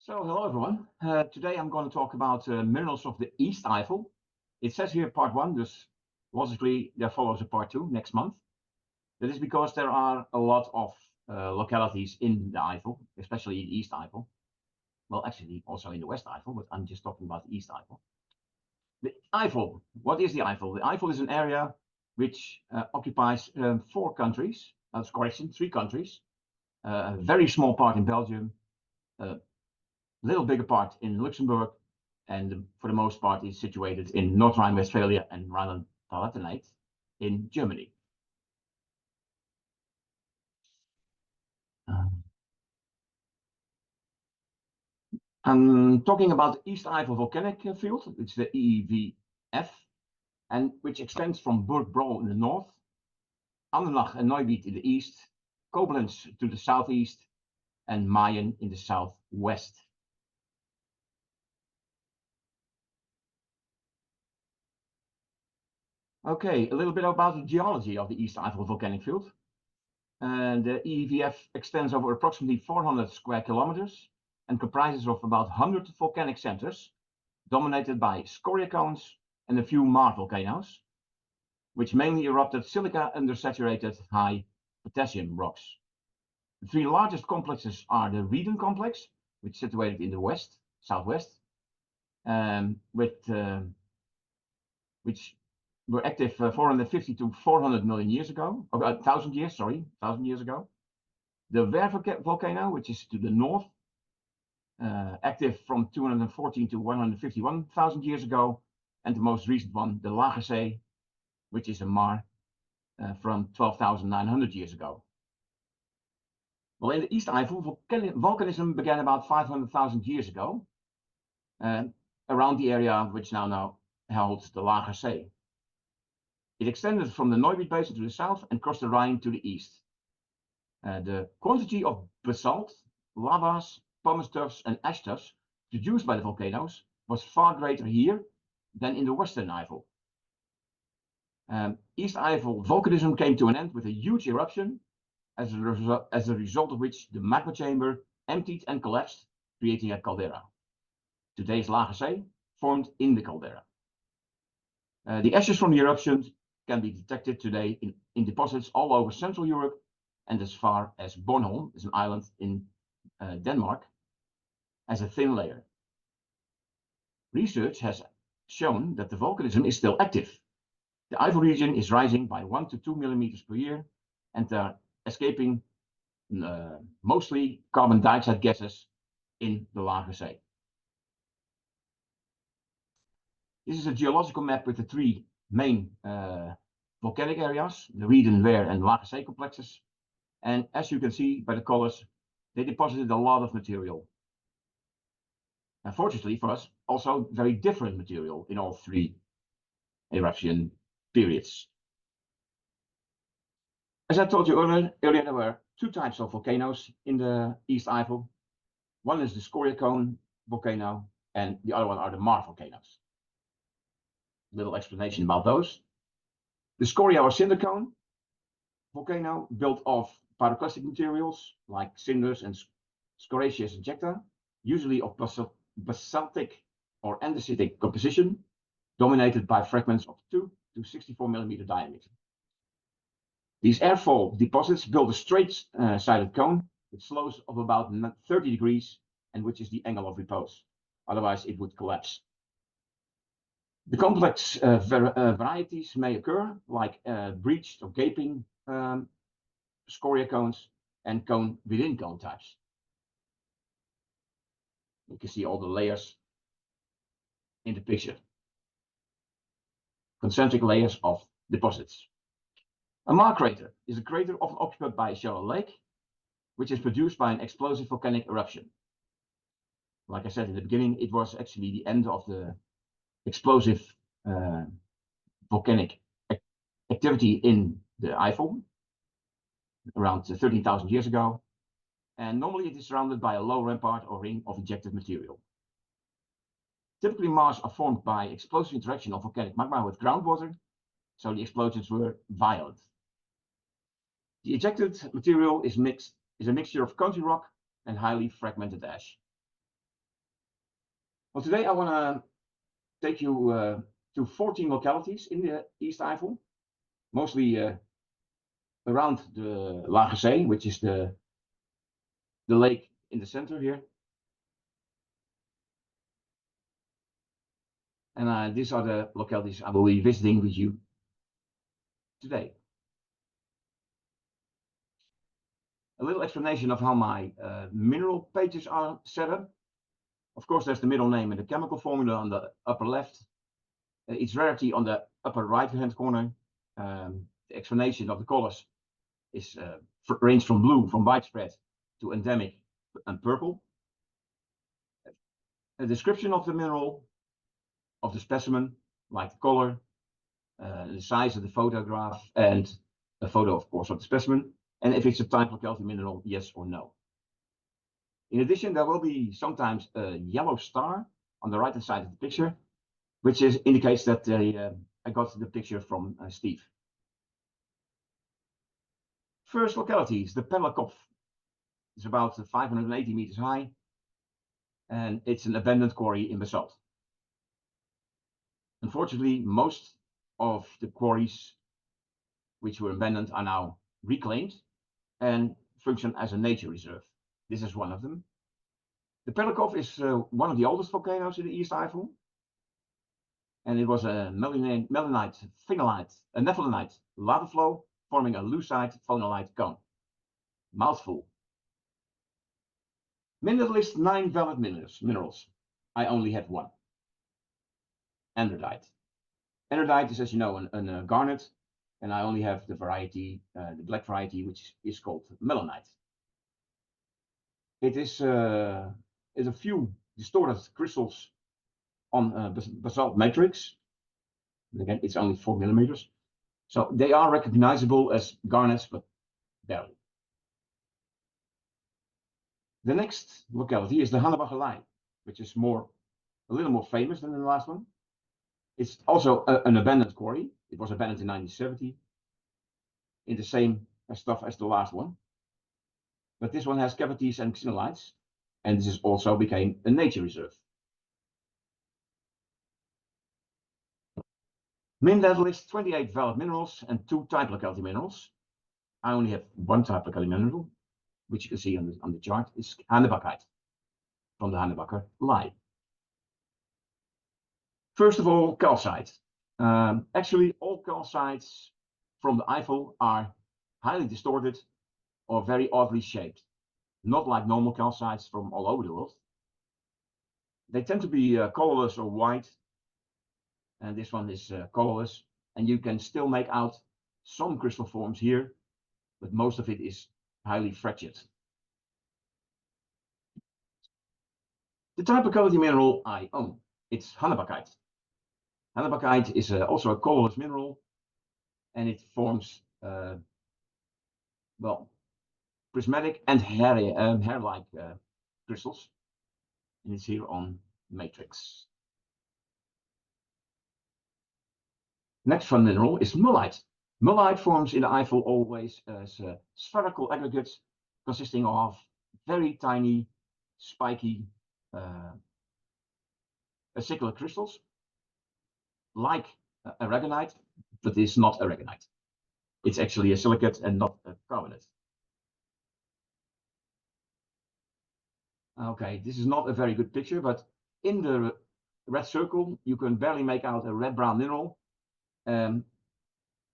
So, hello everyone. Today I'm going to talk about minerals of the East Eifel. It says here part 1, thus logically there follows a part 2 next month. That is because there are a lot of localities in the Eifel, especially in East Eifel. Well, actually also in the West Eifel, but I'm just talking about the East Eifel. The Eifel, what is the Eifel? The Eifel is an area which occupies 4 countries, correction, 3 countries, a very small part in Belgium, little bigger part in Luxembourg, and for the most part is situated in North Rhine-Westphalia and Rhineland-Palatinate in Germany. I'm talking about the East Eifel volcanic field. It's the EVF, and which extends from Burgbrohl in the north, Andernach and Neuwied in the east, Koblenz to the southeast, and Mayen in the southwest. Okay, a little bit about the geology of the East Eifel volcanic field. The EVF extends over approximately 400 square kilometers and comprises of about 100 volcanic centers, dominated by scoria cones and a few Mart volcanoes, which mainly erupted silica undersaturated high potassium rocks. The 3 largest complexes are the Rieden complex, which is situated in the southwest, which were active 450 to 400 million years ago, 1,000 years ago. The Werve volcano, which is to the north, active from 214 to 151,000 years ago, and the most recent one, the Lage See, which is a Maar from 12,900 years ago. Well, in the East Eifel, volcanism began about 500,000 years ago, around the area which now holds the Lage See. It extended from the Neuwied Basin to the south and crossed the Rhine to the east. The quantity of basalt, lavas, pumice tuffs, and ash tuffs produced by the volcanoes was far greater here than in the Western Eifel. East Eifel volcanism came to an end with a huge eruption, as a result of which the magma chamber emptied and collapsed, creating a caldera. Today's Lage See formed in the caldera. The ashes from the eruptions can be detected today in deposits all over Central Europe and as far as Bornholm, is an island in Denmark, as a thin layer. Research has shown that the volcanism is still active. The Eifel region is rising by 1 to 2 millimeters per year, and they're escaping mostly carbon dioxide gases in the Lage See. This is a geological map with the 3 main volcanic areas, the Rieden, Wear, and Lage See complexes. And as you can see by the colors, they deposited a lot of material. Unfortunately for us, also very different material in all 3 eruption periods. As I told you earlier, there were 2 types of volcanoes in the East Eifel. One is the scoria cone volcano, and the other one are the Maar volcanoes. Little explanation about those. The scoria or cinder cone volcano built of pyroclastic materials like cinders and scoriaceous ejecta, usually of basaltic or andesitic composition, dominated by fragments of 2 to 64 millimeter diameter. These airfall deposits build a straight-sided cone with slopes of about 30 degrees, and which is the angle of repose. Otherwise, it would collapse. The complex varieties may occur, like breached or gaping scoria cones and cone within cone types. You can see all the layers in the picture. Concentric layers of deposits. A Maar crater is a crater often occupied by a shallow lake, which is produced by an explosive volcanic eruption. Like I said in the beginning, it was actually the end of the explosive volcanic activity in the Eifel around 13,000 years ago, and normally it is surrounded by a low rampart or ring of ejected material. Typically, Mars are formed by explosive interaction of volcanic magma with groundwater, so the explosions were violent. The ejected material is a mixture of country rock and highly fragmented ash. Well, today I want to take you to 14 localities in the East Eifel, mostly around the Lage Zee, which is the lake in the center here. And these are the localities I will be visiting with you today. A little explanation of how my mineral pages are set up. Of course, there's the middle name and the chemical formula on the upper left. Its rarity on the upper right-hand corner. The explanation of the colors is range from blue, from widespread, to endemic and purple. A description of the mineral, of the specimen, like the color, the size of the photograph, and a photo, of course, of the specimen, and if it's a type locality mineral, yes or no. In addition, there will be sometimes a yellow star on the right-hand side of the picture, which indicates that I got the picture from Steve. First locality is the Pellerkopf. It's about 580 meters high, and it's an abandoned quarry in basalt. Unfortunately, most of the quarries which were abandoned are now reclaimed and function as a nature reserve. This is one of them. The Pellerkopf is one of the oldest volcanoes in the East Eifel, and it was a melanite, phonolite, a nephelinite lava flow forming a lucite phonolite cone. Mouthful. Mineral list 9 valid minerals. I only have one. Andradite. Andradite is, as you know, a garnet, and I only have the variety, the black variety, which is called melanite. It is a few distorted crystals on basalt matrix. Again, it's only 4 millimeters. So they are recognizable as garnets, but barely. The next locality is the Hannebacher Line, which is a little more famous than the last one. It's also an abandoned quarry. It was abandoned in 1970 in the same stuff as the last one. But this one has cavities and xenolites, and this also became a nature reserve. MinData lists 28 valid minerals and 2 type locality minerals. I only have 1 type locality mineral, which you can see on the chart. It's Hannebachite from the Hannebacher Line. First of all, calcite. Actually, all calcites from the Eifel are highly distorted or very oddly shaped, not like normal calcites from all over the world. They tend to be colorless or white, and this one is colorless, and you can still make out some crystal forms here, but most of it is highly fractured. The type locality mineral I own, it's Hannebachite. Hannebachite is also a colorless mineral, and it forms well, prismatic and hair-like crystals, and it's here on matrix. Next one mineral is mullite. Mullite forms in the Eifel always as spherical aggregates consisting of very tiny, spiky, acicular crystals, like aragonite, but it's not aragonite. It's actually a silicate and not a carbonate. Okay, this is not a very good picture, but in the red circle, you can barely make out a red-brown mineral,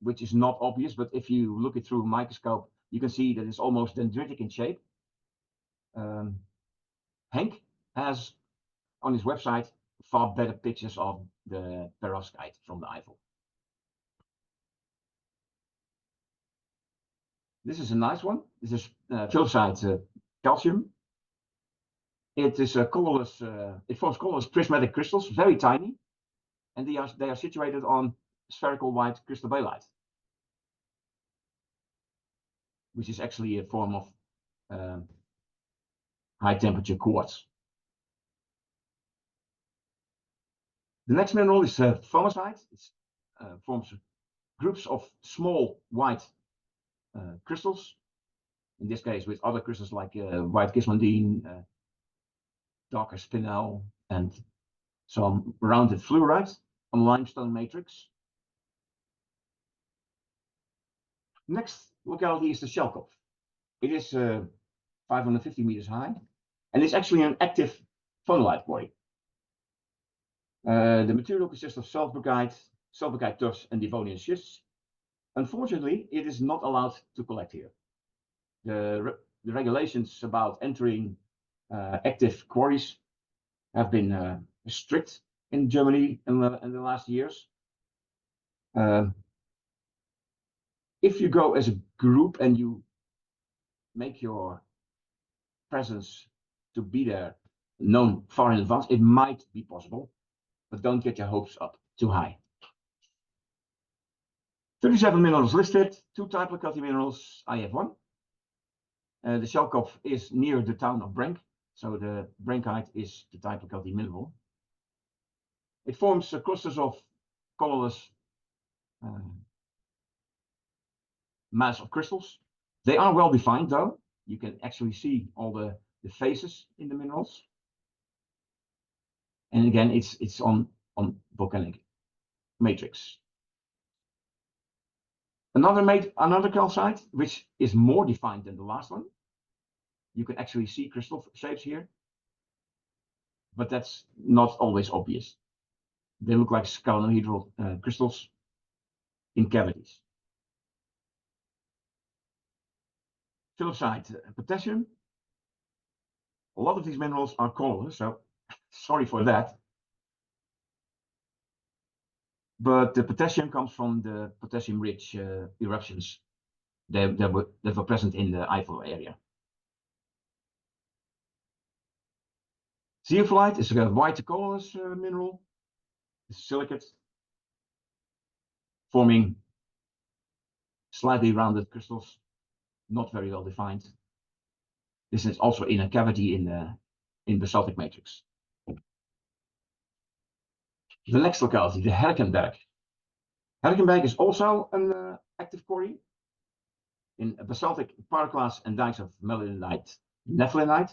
which is not obvious, but if you look it through a microscope, you can see that it's almost dendritic in shape. Henk has on his website far better pictures of the perovskite from the Eifel. This is a nice one. This is philosite calcium. It is a colorless. It forms colorless prismatic crystals, very tiny, and they are situated on spherical white crystal baelite, which is actually a form of high temperature quartz. The next mineral is phomosite. It forms groups of small white crystals. In this case, with other crystals like white gismandine, darker spinel, and some rounded fluorite on limestone matrix. Next locality is the Shelkopf. It is 550 meters high, and it's actually an active phonolite quarry. The material consists of sulfurite tuffs, and Devonian schists. Unfortunately, it is not allowed to collect here. The regulations about entering active quarries have been strict in Germany in the last years. If you go as a group and you make your presence to be there known far in advance, it might be possible, but don't get your hopes up too high. 37 minerals listed, 2 type locality minerals, I have 1. The Shelkopf is near the town of Brenk, so the Brenkite is the type locality mineral. It forms clusters of colorless mass of crystals. They are well defined though. You can actually see all the faces in the minerals. And again, it's on volcanic matrix. Another calcite, which is more defined than the last one. You can actually see crystal shapes here, but that's not always obvious. They look like scalenohedral crystals in cavities. Philipsite potassium. A lot of these minerals are colorless, so sorry for that. But the potassium comes from the potassium-rich eruptions that were present in the Eifel area. Zeolite is a white colorless mineral. It's a silicate, forming slightly rounded crystals, not very well defined. This is also in a cavity in basaltic matrix. The next locality, the Herkenberg. Herkenberg is also an active quarry in basaltic pyroclasts and dikes of melanite, nephelinite.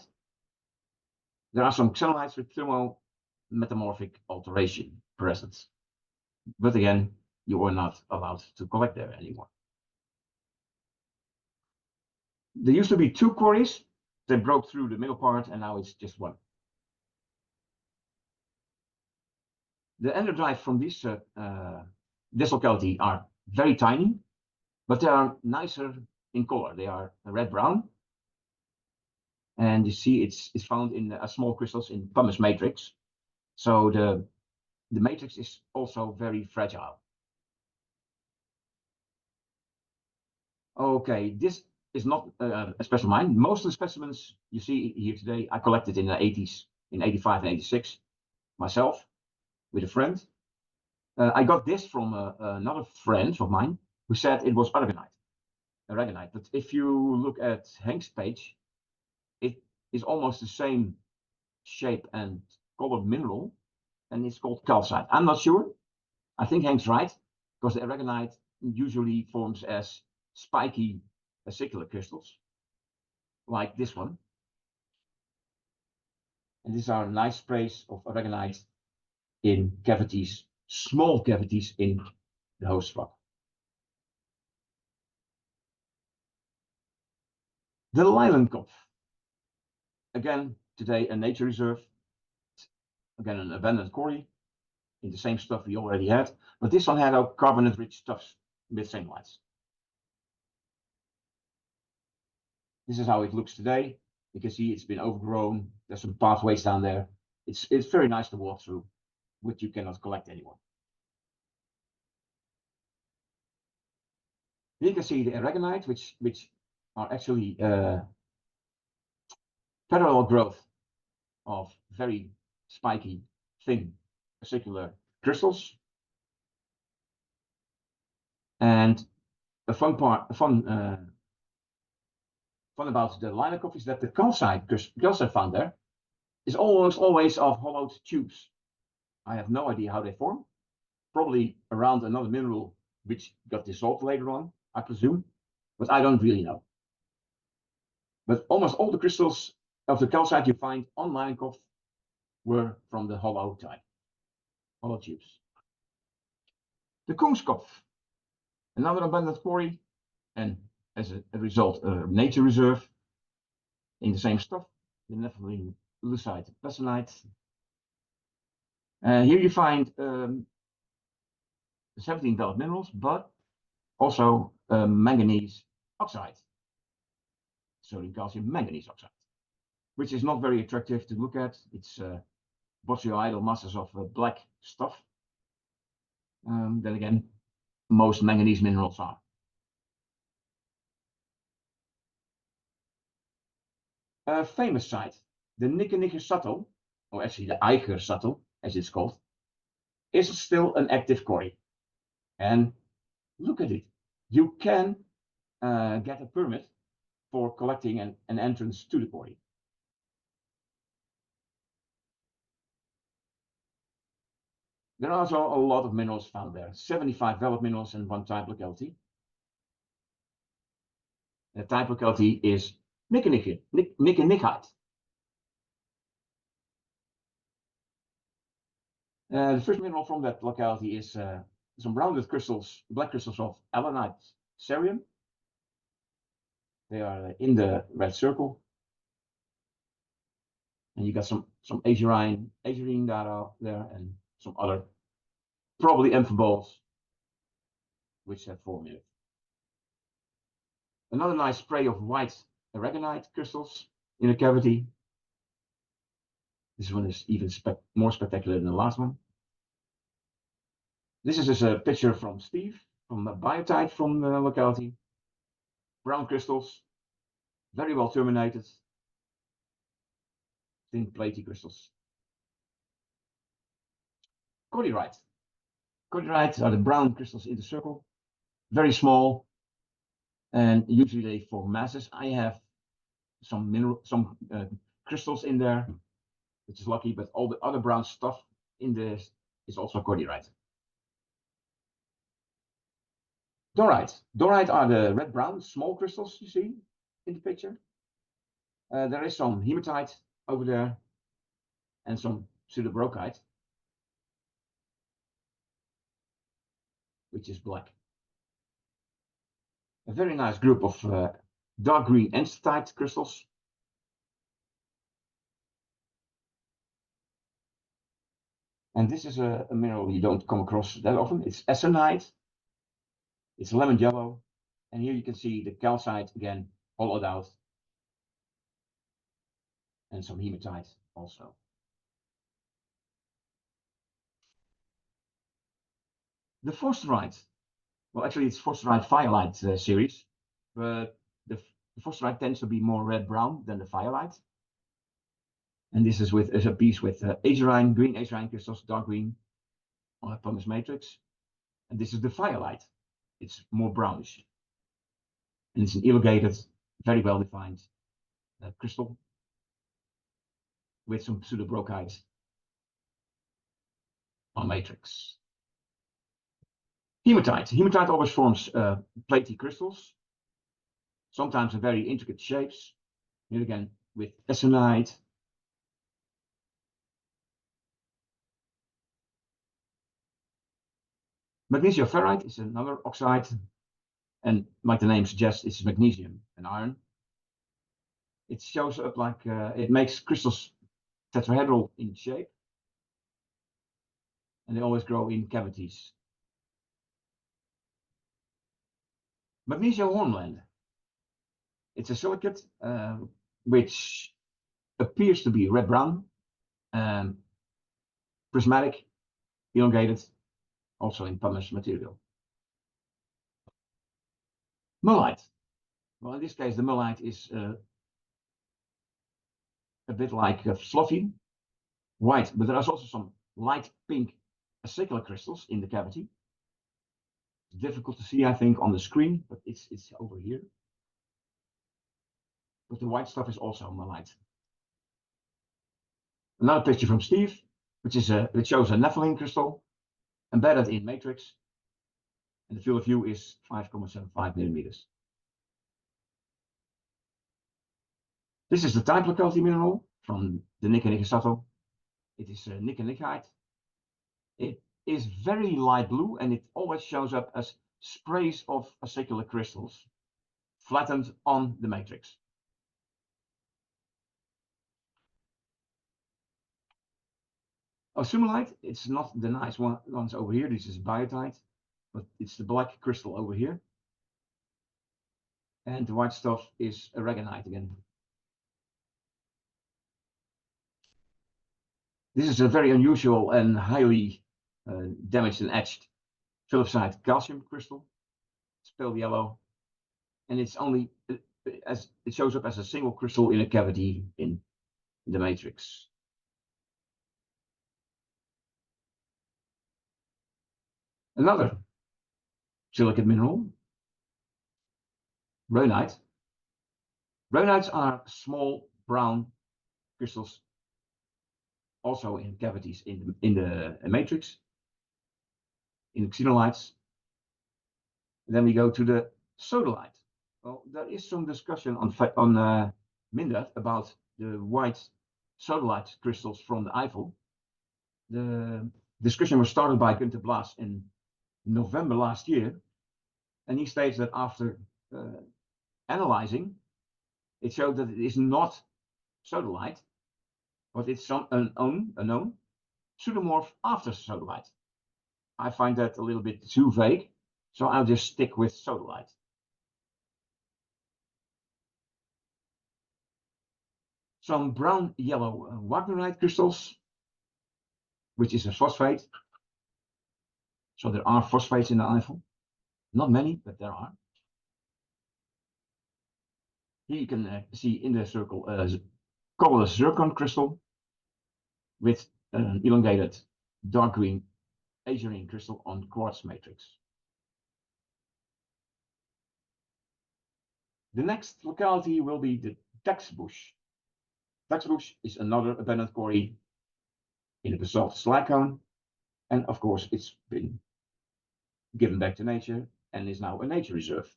There are some xenolites with thermometamorphic alteration present. But again, you are not allowed to collect there anymore. There used to be 2 quarries. They broke through the middle part and now it's just 1. The endodyes from this locality are very tiny, but they are nicer in color. They are red-brown. And you see it's found in small crystals in pumice matrix. So the matrix is also very fragile. Okay, this is not a special mine. Most of the specimens you see here today, I collected in the 80s, in 85 and 86, myself, with a friend. I got this from another friend of mine who said it was aragonite. But if you look at Henk's page, it is almost the same shape and colored mineral, and it's called calcite. I'm not sure. I think Henk's right, because the aragonite usually forms as spiky acicular crystals, like this one. And these are nice sprays of aragonite in cavities, small cavities in the host rock. The Leilenkopf. Again, today a nature reserve. Again, an abandoned quarry in the same stuff we already had. But this one had our carbonate-rich stuffs with xenolites. This is how it looks today. You can see it's been overgrown. There's some pathways down there. It's very nice to walk through, which you cannot collect anymore. Here you can see the aragonite, which are actually parallel growth of very spiky, thin, acicular crystals. And a fun about the Leilenkopf is that the calcite found there is almost always of hollowed tubes. I have no idea how they form. Probably around another mineral which got dissolved later on, I presume, but I don't really know. But almost all the crystals of the calcite you find on Leilenkopf were from the hollow type. hollow tubes. The Koongskopf, another abundant quarry, and as a result, a nature reserve in the same stuff, the nepheline lucite bassanite. Here you find 17 valid minerals, but also manganese oxide, sodium calcium manganese oxide, which is not very attractive to look at. It's bossyoidal masses of black stuff. Then again, most manganese minerals are. A famous site, the Nicke or actually the Eicher as it's called, is still an active quarry. And look at it. You can get a permit for collecting an entrance to the quarry. There are also a lot of minerals found there, 75 valid minerals in one type locality. The type locality is nickenite. The first mineral from that locality is some rounded crystals, black crystals of allanite cerium. They are in the red circle. And you got some azurine data there and some other, probably amphiboles, which have formed in it. Another nice spray of white aragonite crystals in a cavity. This one is even more spectacular than the last one. This is just a picture from Steve, from a biotite from the locality. Brown crystals, very well terminated, thin platy crystals. Cordierite. Cordierite are the brown crystals in the circle, very small, and usually they form masses. I have some crystals in there, which is lucky, but all the other brown stuff in this is also cordierite. Dorite. Dorite are the red-brown small crystals you see in the picture. There is some hematite over there and some pseudobrochite, which is black. A very nice group of dark green andesite crystals. And this is a mineral you don't come across that often. It's essonite. It's lemon yellow. And here you can see the calcite again, hollowed out. And some hematite also. The forsterite. Well, actually, it's forsterite fiolite series. But the forsterite tends to be more red-brown than the fiolite. And this is with a piece with azurine, green azurine crystals, dark green on a pumice matrix. And this is the fiolite. It's more brownish. And it's an elongated, very well defined crystal with some pseudobrochite on matrix. Hematite. Hematite always forms platy crystals, sometimes in very intricate shapes. Here again with essonite. Magnesium-ferrite is another oxide, and like the name suggests, it's magnesium and iron. It shows up like it makes crystals tetrahedral in shape, and they always grow in cavities. Magnesium hornblende. It's a silicate which appears to be red-brown, prismatic, elongated, also in pumice material. Mullite. Well, in this case, the mullite is a bit like fluffy, white, but there are also some light pink acicular crystals in the cavity. It's difficult to see, I think, on the screen, but it's over here. But the white stuff is also mullite. Another picture from Steve, which shows a nepheline crystal embedded in matrix, and the field of view is 5.75 millimeters. This is the type locality mineral from the Nicke It is nickenite. It is very light blue, and it always shows up as sprays of acicular crystals flattened on the matrix. Summolite, it's not the nice ones over here. This is biotite, but it's the black crystal over here. And the white stuff is aragonite again. This is a very unusual and highly damaged and etched philipsite calcium crystal. It's pale yellow, and it's only as it shows up as a single crystal in a cavity in the matrix. Another silicate mineral, rhönite. Rhönites are small brown crystals, also in cavities in the matrix, in xenolites. Then we go to the sodalite. Well, there is some discussion on Mindert about the white sodalite crystals from the Eifel. The discussion was started by Günter Blas in November last year, and he states that after analyzing, it showed that it is not sodalite, but it's a known pseudomorph after sodalite. I find that a little bit too vague, so I'll just stick with sodalite. Some brown yellow wagnerite crystals, which is a phosphate. So there are phosphates in the Eifel. Not many, but there are. Here you can see in the circle colorless zircon crystal with an elongated dark green azurine crystal on quartz matrix. The next locality will be the Taxbush. Taxbush is another abundant quarry in the basalt slag cone, and of course it's been given back to nature and is now a nature reserve.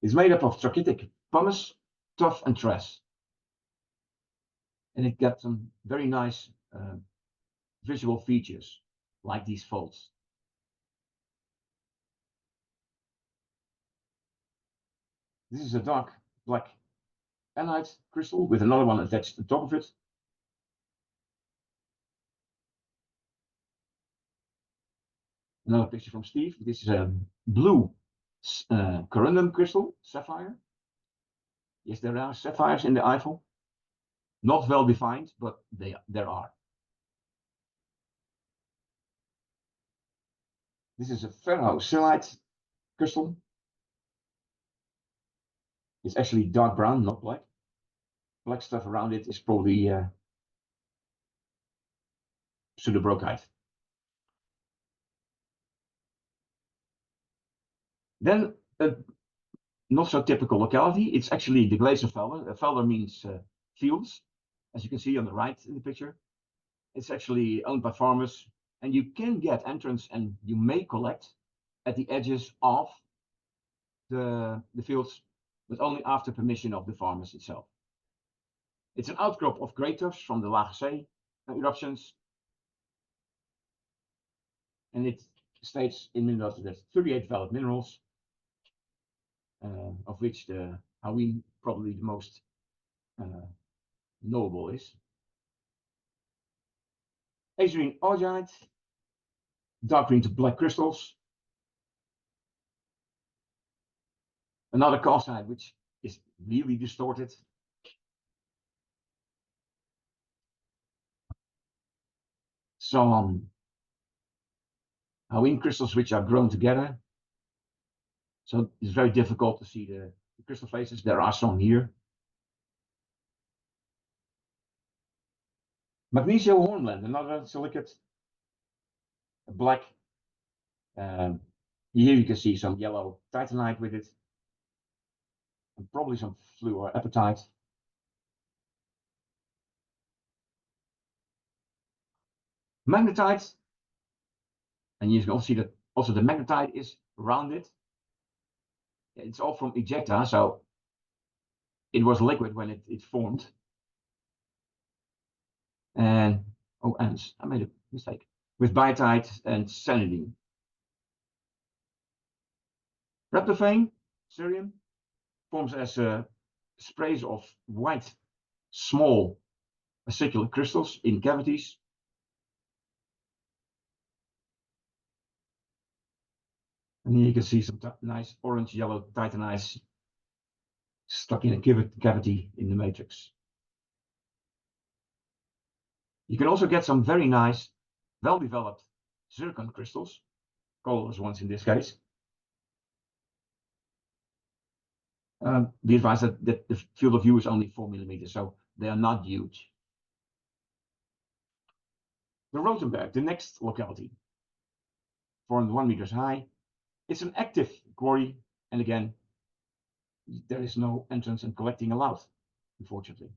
It's made up of trachytic pumice, tuff, and tress, and it got some very nice visual features like these folds. This is a dark black anite crystal with another one attached to the top of it. Another picture from Steve. This is a blue corundum crystal, sapphire. Yes, there are sapphires in the Eifel. Not well defined, but there are. This is a ferrocyanide crystal. It's actually dark brown, not black. Black stuff around it is probably pseudobrochite. Then a not so typical locality. It's actually the Glazenfelder. Felder means fields, as you can see on the right in the picture. It's actually owned by farmers, and you can get entrance and you may collect at the edges of the fields, but only after permission of the farmers itself. It's an outcrop of grey tuffs from the Lage Zee eruptions, and it states in Mindert that there's 38 valid minerals, of which the Hawin probably the most knowable is. Azurine augite, dark green to black crystals. Another calcite which is really distorted. Some Hawin crystals which are grown together. So it's very difficult to see the crystal faces. There are some here. Magnesium hornblende, another silicate, black. Here you can see some yellow titanite with it, and probably some fluorapatite. Magnetite, and you can also see that also the magnetite is rounded. It's all from ejecta, so it was liquid when it formed. And I made a mistake. with biotite and sanidine. Reptophane, cerium, forms as sprays of white, small acicular crystals in cavities. And here you can see some nice orange-yellow titanite stuck in a cavity in the matrix. You can also get some very nice, well-developed zircon crystals, colorless ones in this case. Be advised that the field of view is only 4 millimeters, so they are not huge. The Rotenberg, the next locality, 401 meters high. It's an active quarry, and again, there is no entrance and collecting allowed, unfortunately.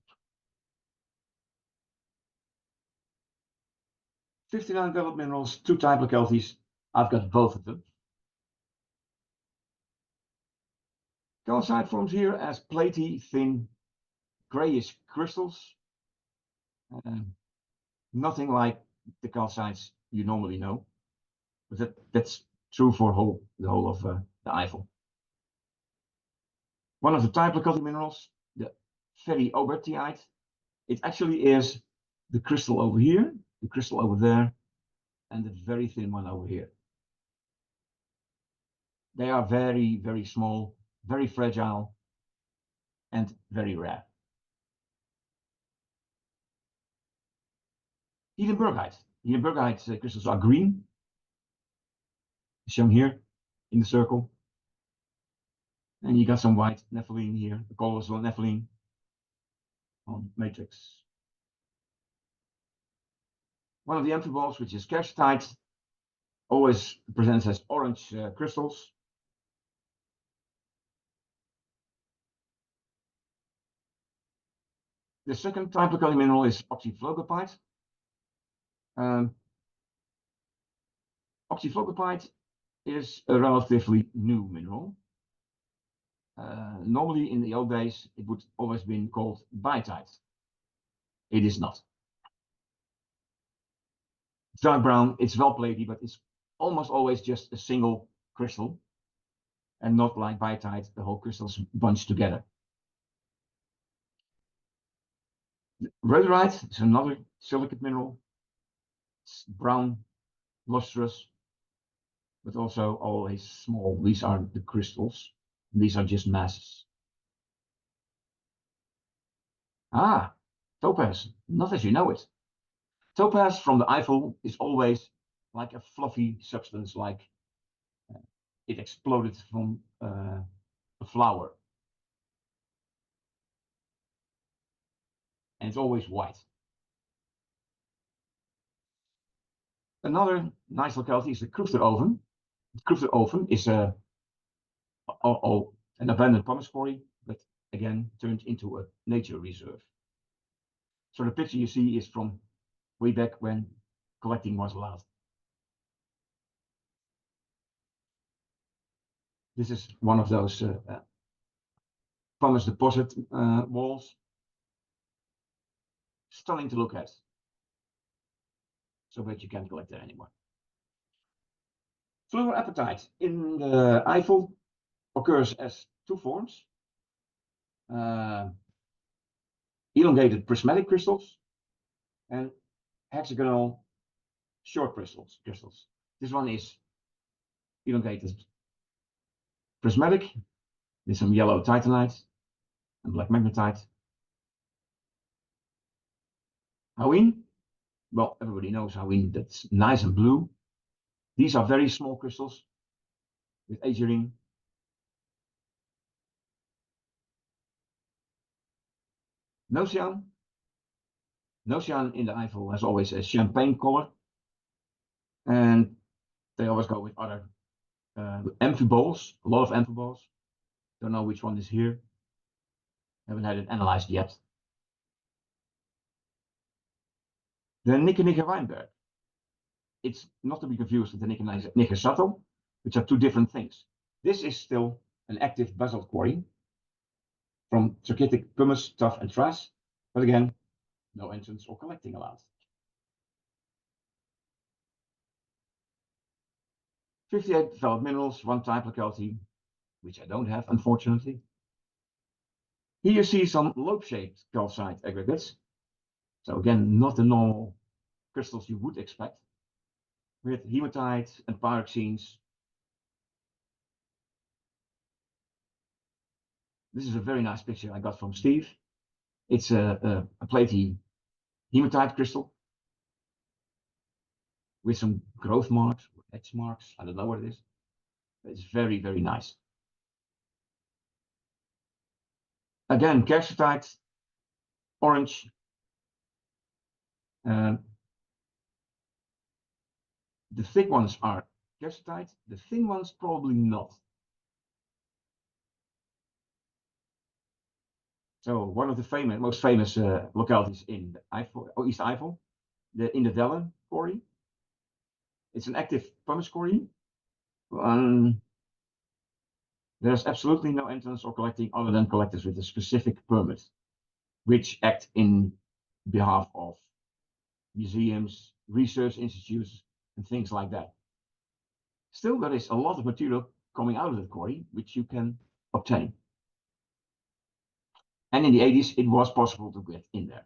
59 developed minerals, 2 type localities. I've got both of them. Calcite forms here as platy, thin, grayish crystals. Nothing like the calcites you normally know, but that's true for the whole of the Eifel. One of the type locality minerals, the ferriobertite, it actually is the crystal over here, the crystal over there, and the very thin one over here. They are very, very small, very fragile, and very rare. Edenburgite. Edenburgite crystals are green, shown here in the circle. And you got some white nepheline here, the colorless nepheline on matrix. One of the amphiboles, which is calcite, always presents as orange crystals. The second type of mineral is oxyphlogopite. Oxyphlogopite is a relatively new mineral. Normally in the old days, it would always been called biotite. It is not. It's dark brown, it's well platy, but it's almost always just a single crystal, and not like biotite, the whole crystals bunched together. Rhyolite is another silicate mineral. It's brown, lustrous, but also always small. These are the crystals. These are just masses. Ah, topaz, not as you know it. Topaz from the Eifel is always like a fluffy substance, like it exploded from a flower. And it's always white. Another nice locality is the Kroefteroven. The Kroefteroven is an abandoned pumice quarry, but again turned into a nature reserve. So the picture you see is from way back when collecting was allowed. This is one of those pumice deposit walls. Stunning to look at. So bad you can't collect there anymore. Fluoroapatite in the Eifel occurs as 2 forms. Elongated prismatic crystals and hexagonal short crystals. This one is elongated prismatic. There's some yellow titanite and black magnetite. Hoween, well, everybody knows hoween, that's nice and blue. These are very small crystals with azurine. Nocian. Nocian in the Eifel has always a champagne color. And they always go with other amphiboles, a lot of amphiboles. Don't know which one is here. Haven't had it analyzed yet. The Nicke Weinberg. It's not to be confused with the Nicke Sattel, which are 2 different things. This is still an active basalt quarry from trachytic pumice, tuff, and trash, but again, no entrance or collecting allowed. 58 developed minerals, 1 type locality, which I don't have, unfortunately. Here you see some lobe-shaped calcite aggregates. So again, not the normal crystals you would expect, with hematite and pyroxenes. This is a very nice picture I got from Steve. It's a platy hematite crystal with some growth marks, or edge marks. I don't know what it is. It's very, very nice. Again, calcite, orange. The thick ones are calcite, the thin ones probably not. So one of the most famous localities in the Eifel, East Eifel, in the Dellen quarry. It's an active pumice quarry. There's absolutely no entrance or collecting other than collectors with a specific permit, which act in behalf of museums, research institutes, and things like that. Still, there is a lot of material coming out of the quarry, which you can obtain. And in the 80s, it was possible to get in there.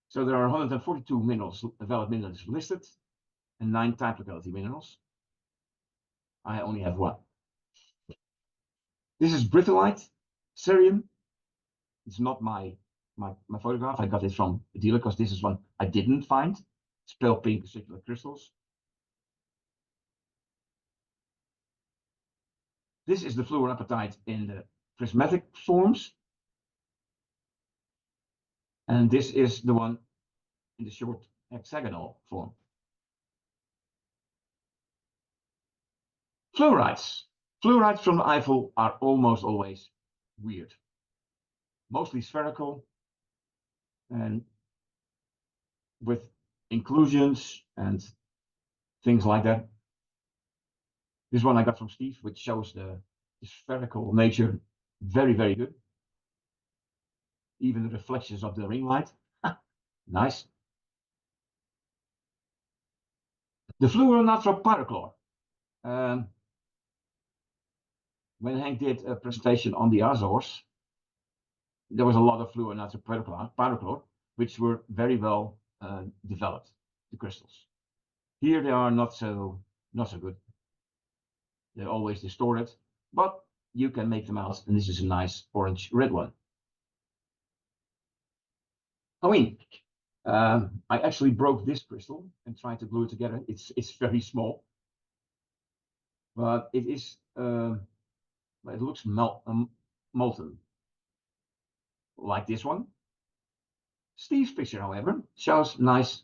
So there are 142 minerals, valid minerals listed, and 9 type locality minerals. I only have 1. This is britillite, cerium. It's not my photograph. I got it from a dealer because this is one I didn't find. It's pale pink circular crystals. This is the fluorapatite in the prismatic forms. And this is the one in the short hexagonal form. Fluorides. Fluorides from the Eifel are almost always weird. Mostly spherical and with inclusions and things like that. This one I got from Steve, which shows the spherical nature very, very good. Even the reflections of the ring light. Nice. The fluoronitropyrochlor. When Hank did a presentation on the Azores, there was a lot of fluoronitropyrochlor, which were very well developed, the crystals. Here they are not so good. They're always distorted, but you can make them out, and this is a nice orange-red one. I actually broke this crystal and tried to glue it together. It's very small, but it is. It looks molten, like this one. Steve's picture, however, shows nice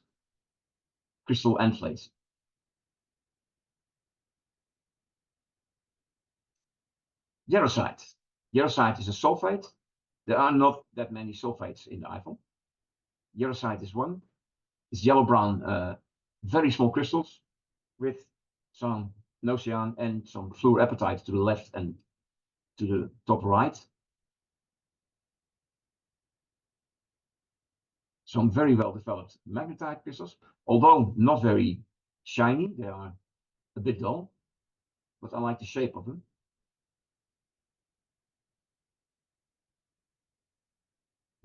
crystal end plates. Jarosite. Jarosite is a sulfate. There are not that many sulfates in the Eifel. Jarosite is one. It's yellow-brown, very small crystals with some nocean and some fluorapatite to the left and to the top right. Some very well-developed magnetite crystals, although not very shiny. They are a bit dull, but I like the shape of them.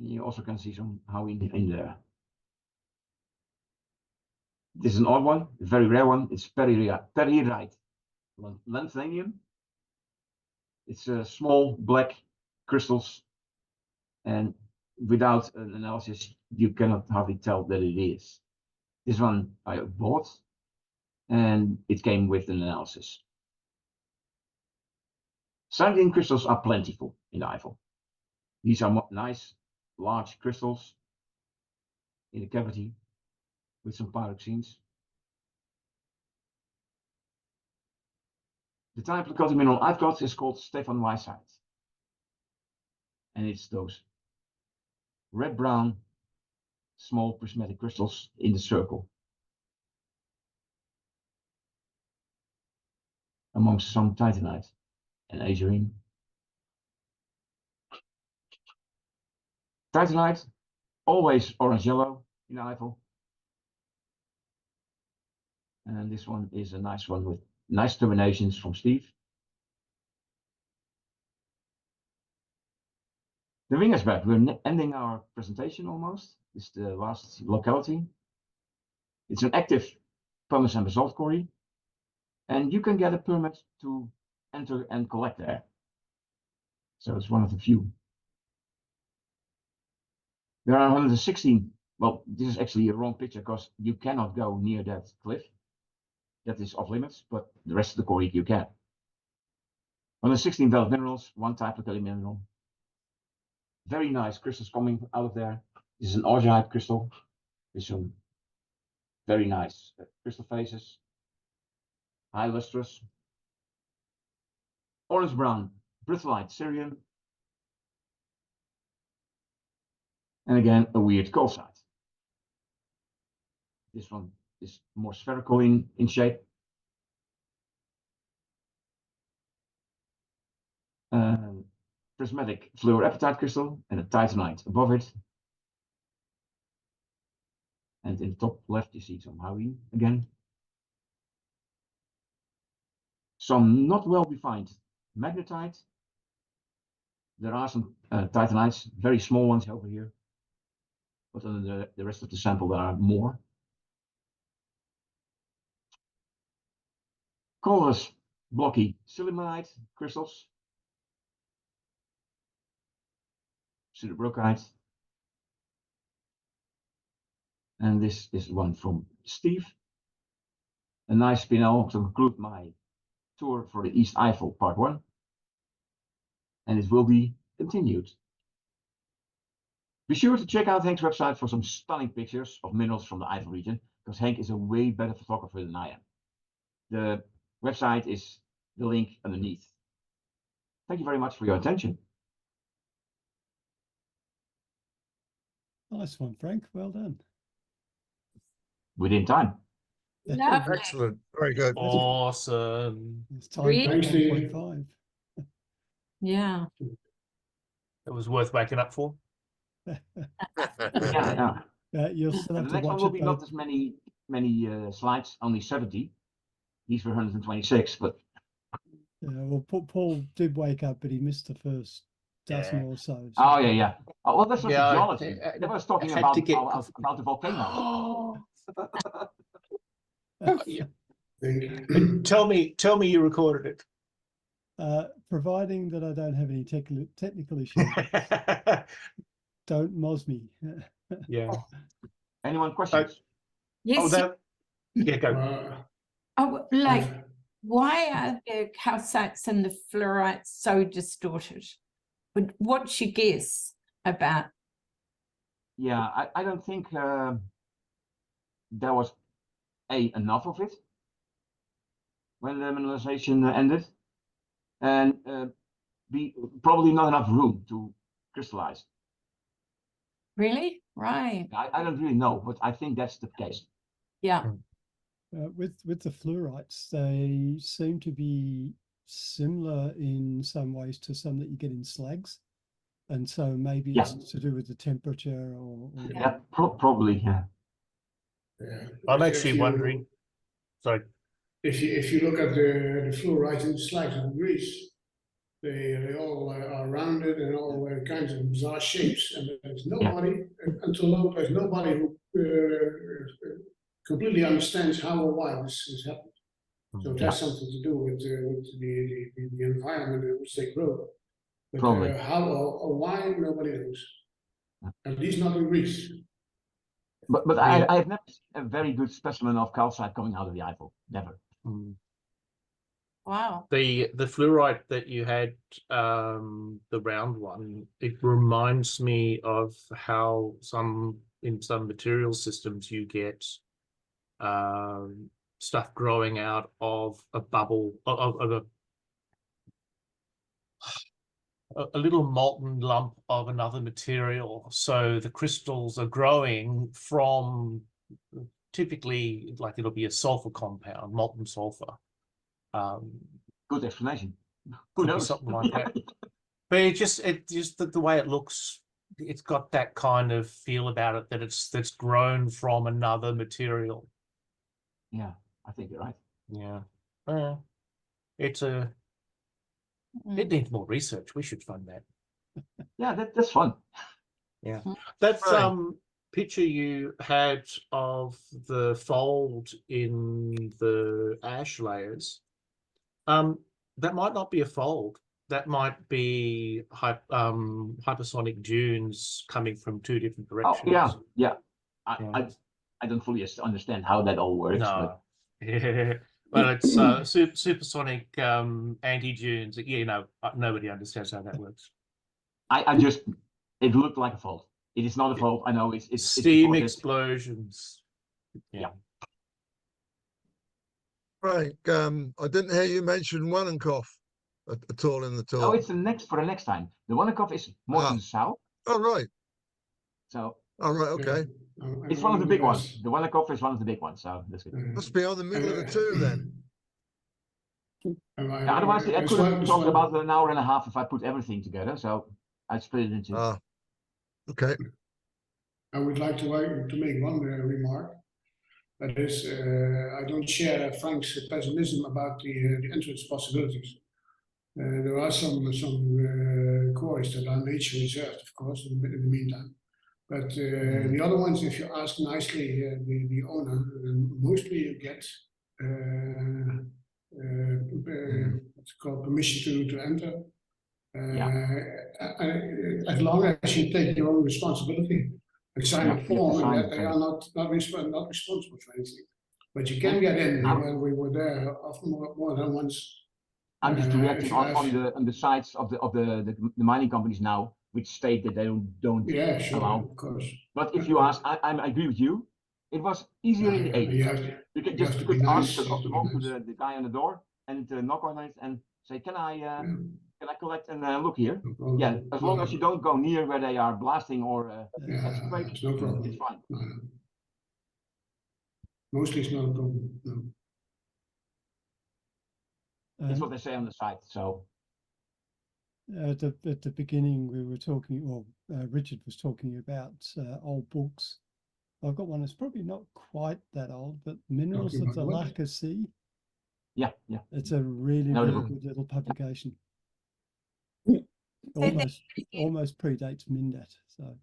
You also can see somehow in there. This is an odd one, a very rare one. It's peririte lanthanum. It's small black crystals, and without an analysis, you cannot hardly tell that it is. This one I bought, and it came with an analysis. Sardine crystals are plentiful in the Eifel. These are nice, large crystals in the cavity with some pyroxenes. The type of locality mineral I've got is called Stefan Weisheit. And it's those red-brown, small prismatic crystals in the circle, amongst some titanite and azurine. Titanite, always orange-yellow in the Eifel. And this one is a nice one with nice terminations from Steve. The Wingersberg, we're ending our presentation almost. This is the last locality. It's an active pumice and basalt quarry, and you can get a permit to enter and collect there. So it's one of the few. There are 116. Well, this is actually a wrong picture because you cannot go near that cliff. That is off limits, but the rest of the quarry you can. 116 valid minerals, one type of locality mineral. Very nice crystals coming out of there. This is an augite crystal with some very nice crystal faces. High lustrous. Orange brown brithyllite Syrian. And again, a weird calcite. This one is more spherical in shape. Prismatic fluorapatite crystal and a titanite above it. And in the top left, you see some hoween again. Some not well defined magnetite. There are some titanites, very small ones over here. But on the rest of the sample, there are more. Colorless, blocky sillimanite crystals. Pseudobrokite. And this is one from Steve. A nice spinel to conclude my tour for the East Eifel part 1. And it will be continued. Be sure to check out Henk's website for some stunning pictures of minerals from the Eifel region, because Henk is a way better photographer than I am. The website is the link underneath. Thank you very much for your attention. Nice one, Frank. Well done. Within time. Lovely. Excellent. Very good. Awesome. It's time Really? for Thanks, Steve. 1.5. Yeah. It was worth waking up for. Yeah. You'll still And have the to next one watch will it. be Though. not as many slides, only 70. These were 126, but Well, Paul did wake up, but he missed the first dozen Yeah. or so. oh yeah. Oh, well, that's not Yeah, geology. I I was talking had about to get about the volcano. Yeah. Think. Tell me you recorded it. Providing that I don't have any technical issues, don't moz me. Yeah. Anyone questions? Yes. Yeah, go. I've- Why are the calcites and the fluorites so distorted? What's your guess about? Yeah, I don't think there was enough of it when the mineralization ended, and B, probably not enough room to crystallize. Really? Right. I don't really know, but I think that's the case. Yeah. With the fluorites, they seem to be similar in some ways to some that you get in slags, and so maybe it's to do with the temperature or Yeah, probably. Yeah. Yeah. I'm If actually you- wondering. Sorry. If you look at the fluorite in slags in Greece, they all are rounded and all kinds of bizarre shapes, and there's nobody until now there's nobody who completely understands how or why this is happening. So it has something to do with the environment in which they grow. But Probably. how or why, nobody knows. At least not in Greece. But Yeah. I've never seen a very good specimen of calcite coming out of the Eifel. Never. Wow. The fluorite that you had, the round one, it reminds me of how in some material systems you get stuff growing out of a bubble of a little molten lump of another material. So the crystals are growing from typically, like, it'll be a sulfur compound, molten sulfur. Good explanation. Who Could be knows? something like that. But it just the way it looks, it's got that kind of feel about it, that that's grown from another material. Yeah, I think you're right. Yeah. It's a. Mm. It needs more research. We should fund that. Yeah, that's fun. Yeah. Mm. That's Right. picture you had of the fold in the ash layers. That might not be a fold. That might be hypersonic dunes coming from two different Oh directions. yeah. Yeah. I don't fully understand how that all works, but No. Yeah. Well, it's supersonic anti-dunes. You know, nobody understands how that works. I just it looked like a fault. It is not a fault. I know it's Steam because explosions. Yeah. Frank, I didn't hear you mention Wannenkopf at all in the oh, talk. it's the next time. The Wannenkopf is more to the south, Oh, right. so Oh, right. Okay. it's one of the big ones. The Wannenkopf is one of the big ones, so that's good. Must be on the middle of the two then. Yeah, otherwise, I could have talked about an hour and a half if I put everything together. So I split it into. Ah, okay. I would like to make one remark. That is, I don't share Frank's pessimism about the entrance possibilities. There are some quarries that are nature reserved, of course, in the meantime. But the other ones, if you ask nicely the owner, mostly you get what's called permission to enter. As long as you take your own responsibility and sign a form and that they are not responsible for anything. But you can get in. We were there often more than once. I'm just reacting on the sides of the mining companies now, which state that they don't yeah, sure, allow. Of course. But if you ask, I agree with you. It was easier in the 80s. You could just ask the guy on the door and knock on it and say, "Can I collect and look here?" Yeah, as long as you don't go near where they are blasting or excavating, it's no problem. it's fine. No. Mostly it's not a problem. No. It's what they say on the site. So at the beginning, we were talking, or Richard was talking about old books. I've got one that's probably not quite that old, but Minerals of the Lacquer Sea. Yeah. It's a really good little publication. Almost predates Mindat. So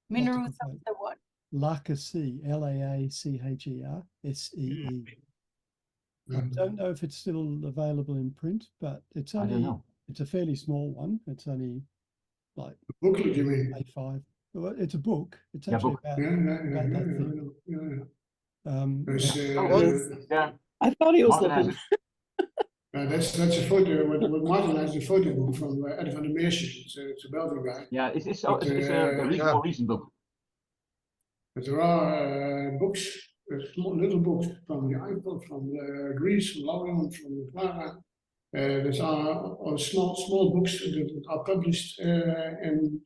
Minerals of the what? Lacquer Sea, LAACHERSEE. I don't know if it's still available in print, but it's only it's a fairly small one. It's only like booklet, you mean? A5. Well, it's a book. It's actually about that thick. I thought he was looking. That's a photo. What Martin has a photo book from Ed van der Meersje. It's a Belgian guy. Yeah, it's a more recent book. But there are books, small little books from the Eifel, from Greece, from Loman, from Clara. There are small books that are published in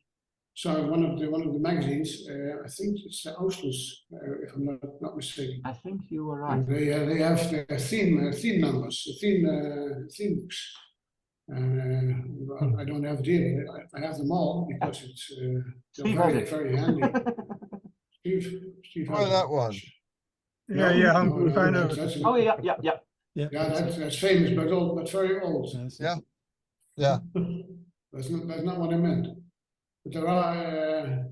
one of the magazines. I think it's the Auslos, if I'm not mistaken. I think you were right. And they have their theme numbers, theme books. I don't have a deal. I have them all because it's very, very handy. Steve Oh, that one. Yeah, Oh, yeah. Yeah, that's famous, but very old. Yeah. That's not what I meant. But there are.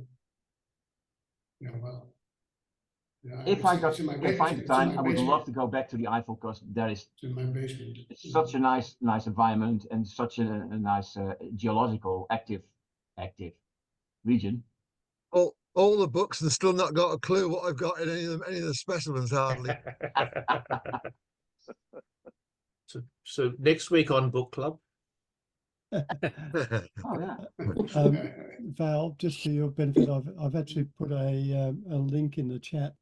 If I can find the time, I would love to go back to the Eifel because it's in my basement. It's such a nice environment and such a nice geological active region. All the books and still not got a clue what I've got in any of the specimens hardly. So next week on book club. Val, just for your benefit, I've actually put a link in the chat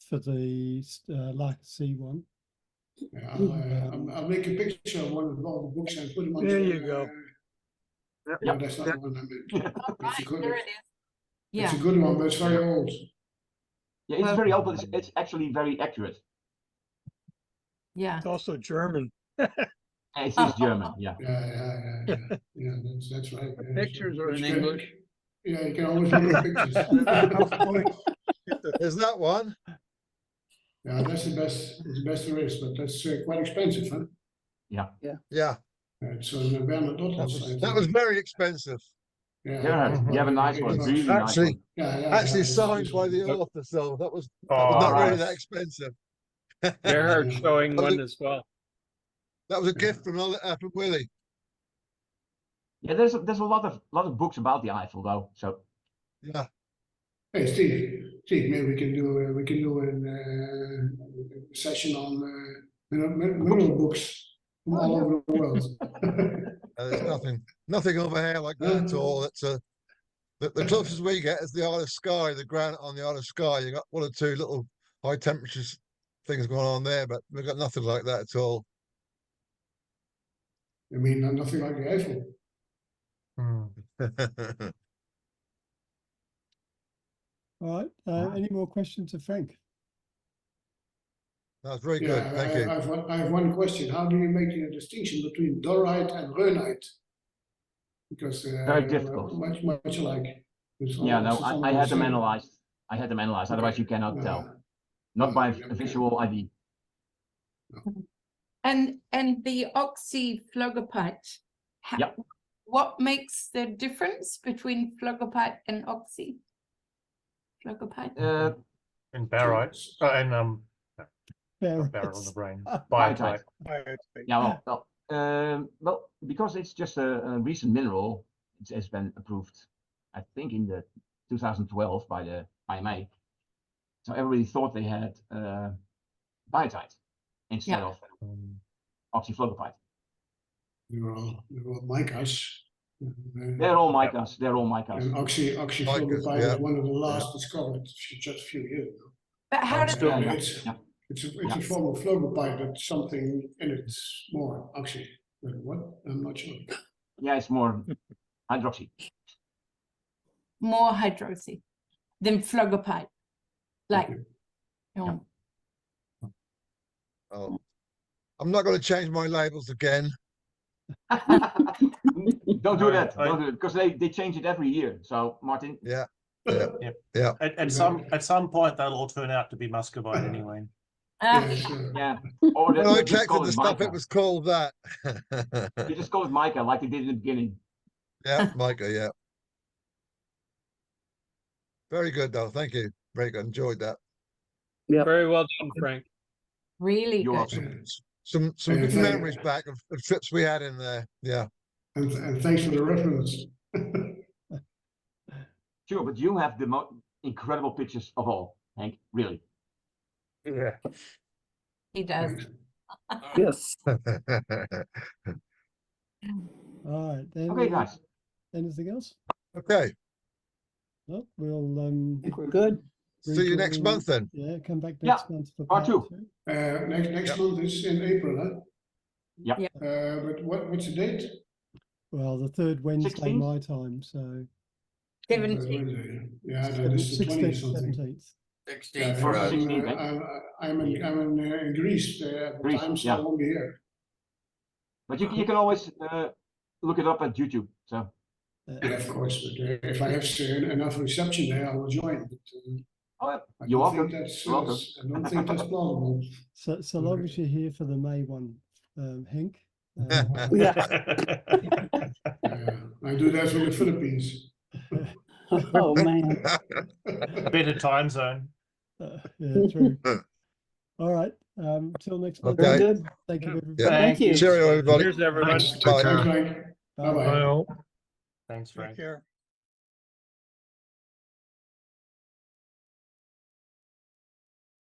for the Lacquer Sea one. I'll make a picture of one of all the books and put them on. There you go. No, that's not the one I meant. There it is. Yeah. It's a good one, but it's very old. Yeah, it's very old, but it's actually very accurate. Yeah. It's also German. It is German, yeah. Yeah, that's right. The pictures are in English. Yeah, you can always look at pictures. Is that one? Yeah, that's the best. It's the best there is, but that's quite expensive, huh? Yeah, It's on Bernadotte. that was very expensive. Yeah, Gerhard, you have a nice one, $80. really nice Actually, one. Yeah, Actually it's signed just- by the But- author, so that was Oh, not really right. that expensive. Gerhard's Yeah. showing That was one a- as well. That was a gift from Willie. Yeah, there's a lot of books about the Eifel though. So Yeah, Hey, Steve, maybe we can do a session on mineral books from all over the world. there's nothing over here like that at all. It's the closest we get is the Isle of Skye, the granite on the Isle of Skye. You got one or two little high temperatures things going on there, but we've got nothing like that at all. I mean, nothing like the Eifel. All right. Any more questions of Frank? That's very good. Yeah, Thank you. I have one question. How do you make the distinction between dorite and rhenite? Because Very difficult. much alike. It's yeah, no, also some I of the had them same. analyzed. I had them analyzed. Otherwise, you cannot Yeah. tell. Not by Okay. a visual ID. And the oxyphlogopite, Yep. what makes the difference between phlogopite and oxyphlogopite? And barite, and Fair. barrel on the brain, Biotite. biotite. Yeah, well, because it's just a recent mineral, it has been approved, I think, in the 2012 by the IMA. So everybody thought they had biotite instead Yeah. of oxyphlogopite. They're all micas. They're all micas. They're all micas. And oxyphlogopite Micas, yeah. was one of the last discovered just a few years ago. But how does still- Yeah, It's yeah. it's Yeah. a form of phlogopite, but something in it more oxy. But what? I'm not sure. Yeah, it's more hydroxy. more hydroxy than phlogopite? Like, Okay. oh, Oh, I'm not going to change my labels again. Don't do that. I- Don't do it because they change it every year. So Martin, Yeah, At some point, that'll all turn out to be muscovite anyway. Yeah, sure. yeah. Or when I you just call collected the it stuff, mica. it was called that. You just call it mica like they did in the beginning. Yeah, Micah, yeah. Very good, though. Thank you. Very good. Enjoyed that. Very well done, Frank. really You're good. welcome. Some Yeah, good thank- memories back of trips we had in there. Yeah. And thanks for the reference. Sure, but you have the most incredible pictures of all, Hank. Really. Yeah. He does. Thanks. Yes. All right. Then, Okay, guys. anything else? Okay. No, we'll I think we're good. See you next reconvene. month then. Yeah, come back Yeah, next month for part two. Next Yep. month is in April, huh? Yeah. Yeah. But what's the date? Well, the third Wednesday 16th? my time, so 17. Wednesday. Yeah, that is the 20th 16th, something. 17th. 16th for for us. us. 16th, eh? I'm in Greece at the Greece, time, so yeah. I won't be here. But you can always look it up at YouTube. So Yeah, of course. But if I have enough reception there, I will join. But, I you're don't welcome. think that's, You're welcome. I don't think that's plausible. So long as you're here for the May one, Henk. Yeah. I do that from the Philippines. Oh, man. Better time zone. Yeah, true. All right. Till next month. Okay. Very good. Thank you, Yeah. everybody. Thank you. Cheerio, everybody. Cheers, everybody. Thanks. Bye. Thanks, Frank. Bye. Bye-bye. Thanks, Frank. Take care.